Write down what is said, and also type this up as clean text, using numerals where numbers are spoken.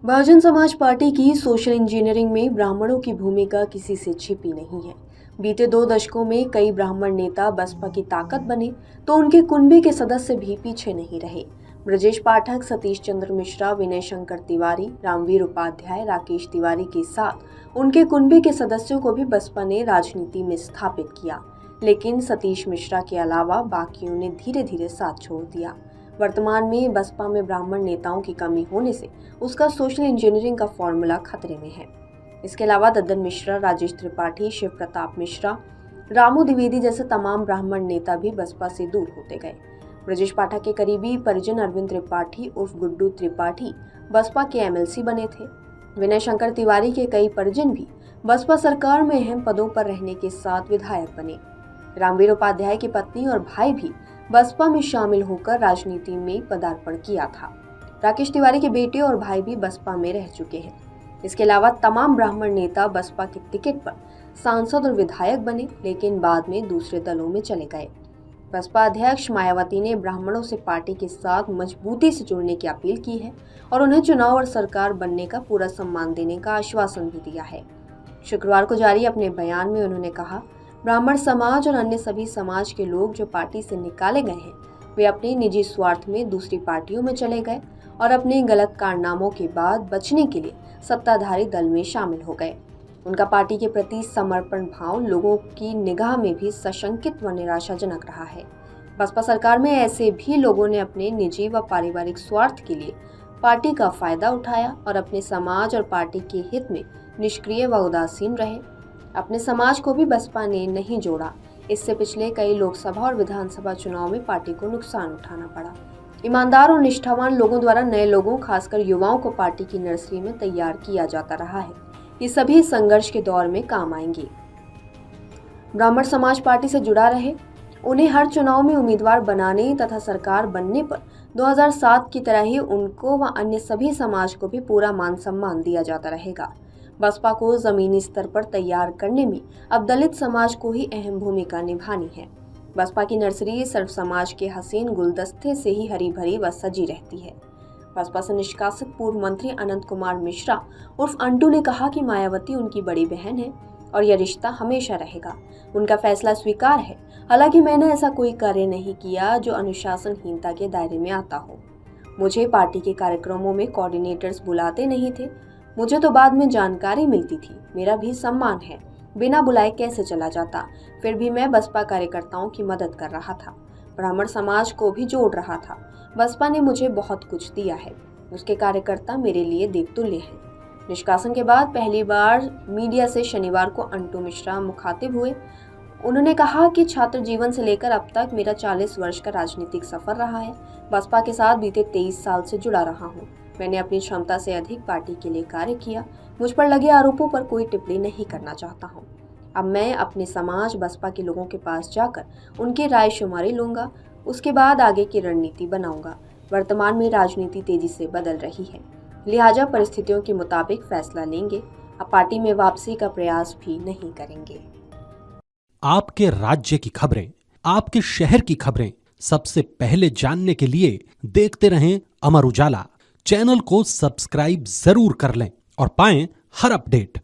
Bahujan Samaj party की social engineering में ब्राह्मणों की भूमिका किसी से छिपी नहीं है। बीते 2 दशकों में कई ब्राह्मण नेता बसपा की ताकत बने तो उनके कुनबे के सदस्य भी पीछे नहीं रहे। ब्रजेश पाठक, सतीश चंद्र मिश्रा, विनय शंकर तिवारी, रामवीर उपाध्याय, राकेश तिवारी के साथ उनके कुनबे के सदस्यों को भी बसपा ने राजनीति में स्थापित किया, लेकिन सतीश मिश्रा के अलावा बाकियों ने धीरे धीरे साथ छोड़ दिया। वर्तमान में बसपा में ब्राह्मण नेताओं की कमी होने से उसका सोशल इंजीनियरिंग का फॉर्मूला खतरे में है। इसके अलावा दद्दन मिश्रा, राजेश त्रिपाठी, शिव प्रताप मिश्रा, रामू द्विवेदी जैसे तमाम ब्राह्मण नेता भी बसपा से दूर होते गए। ब्रजेश पाठक के करीबी परिजन अरविंद त्रिपाठी उर्फ गुड्डू त्रिपाठी बसपा के एमएलसी बने थे। विनय शंकर तिवारी के कई परिजन भी बसपा सरकार में अहम पदों पर रहने के साथ विधायक बने। रामवीर उपाध्याय की पत्नी और भाई भी बसपा में शामिल होकर राजनीति में पदार्पण किया था। राकेश तिवारी के बेटे और भाई भी बसपा में रह चुके हैं। इसके अलावा तमाम ब्राह्मण नेता बसपा के टिकट पर सांसद और विधायक बने, लेकिन बाद में दूसरे दलों में चले गए। बसपा अध्यक्ष मायावती ने ब्राह्मणों से पार्टी के साथ मजबूती से जुड़ने की अपील की है और उन्हें चुनाव और सरकार बनने का पूरा सम्मान देने का आश्वासन भी दिया है। शुक्रवार को जारी अपने बयान में उन्होंने कहा, ब्राह्मण समाज और अन्य सभी समाज के लोग जो पार्टी से निकाले गए हैं, वे अपने निजी स्वार्थ में दूसरी पार्टियों में चले गए और अपने गलत कारनामों के बाद बचने के लिए सत्ताधारी दल में शामिल हो गए। उनका पार्टी के प्रति समर्पण भाव लोगों की निगाह में भी सशंकित व निराशाजनक रहा है। बसपा सरकार में ऐसे भी लोगों ने अपने निजी व पारिवारिक स्वार्थ के लिए पार्टी का फायदा उठाया और अपने समाज और पार्टी के हित में निष्क्रिय व उदासीन रहे। अपने समाज को भी बसपा ने नहीं जोड़ा। इससे पिछले कई लोकसभा और विधानसभा चुनाव में पार्टी को नुकसान उठाना पड़ा। ईमानदार और निष्ठावान लोगों द्वारा नए लोगों, खासकर युवाओं को पार्टी की नर्सरी में तैयार किया जाता रहा है। ये सभी संघर्ष के दौर में काम आएंगे। ब्राह्मण समाज पार्टी से जुड़ा रहे, उन्हें हर चुनाव में उम्मीदवार बनाने तथा सरकार बनने पर 2007 की तरह ही उनको व अन्य सभी समाज को भी पूरा मान सम्मान दिया जाता रहेगा। बसपा को जमीनी स्तर पर तैयार करने में अब दलित समाज को ही अहम भूमिका निभानी है। बसपा की नर्सरी सर्व समाज के हसीन गुलदस्ते से ही हरी भरी व सजी रहती है। बसपा से निष्कासित पूर्व मंत्री अनंत कुमार मिश्रा उर्फ अंटू ने कहा कि मायावती उनकी बड़ी बहन है और यह रिश्ता हमेशा रहेगा। उनका फैसला स्वीकार है। हालांकि मैंने ऐसा कोई कार्य नहीं किया जो अनुशासनहीनता के दायरे में आता हो। मुझे पार्टी के कार्यक्रमों में कोऑर्डिनेटर्स बुलाते नहीं थे। मुझे तो बाद में जानकारी मिलती थी। मेरा भी सम्मान है, बिना बुलाए कैसे चला जाता। फिर भी मैं बसपा कार्यकर्ताओं की मदद कर रहा था, ब्राह्मण समाज को भी जोड़ रहा था। बसपा ने मुझे बहुत कुछ दिया है। उसके कार्यकर्ता मेरे लिए देवतुल्य हैं। निष्कासन के बाद पहली बार मीडिया से शनिवार को अंटू मिश्रा मुखातिब हुए। उन्होंने कहा कि छात्र जीवन से लेकर अब तक मेरा 40 वर्ष का राजनीतिक सफर रहा है। बसपा के साथ बीते 23 साल से जुड़ा रहा हूँ। मैंने अपनी क्षमता से अधिक पार्टी के लिए कार्य किया। मुझ पर लगे आरोपों पर कोई टिप्पणी नहीं करना चाहता हूँ। अब मैं अपने समाज बसपा के लोगों के पास जाकर उनकी राय शुमारी लूंगा। उसके बाद आगे की रणनीति बनाऊंगा। वर्तमान में राजनीति तेजी से बदल रही है, लिहाजा परिस्थितियों के मुताबिक फैसला लेंगे। अब पार्टी में वापसी का प्रयास भी नहीं करेंगे। आपके राज्य की खबरें, आपके शहर की खबरें सबसे पहले जानने के लिए देखते रहें अमर उजाला। चैनल को सब्सक्राइब जरूर कर लें और पाएं हर अपडेट।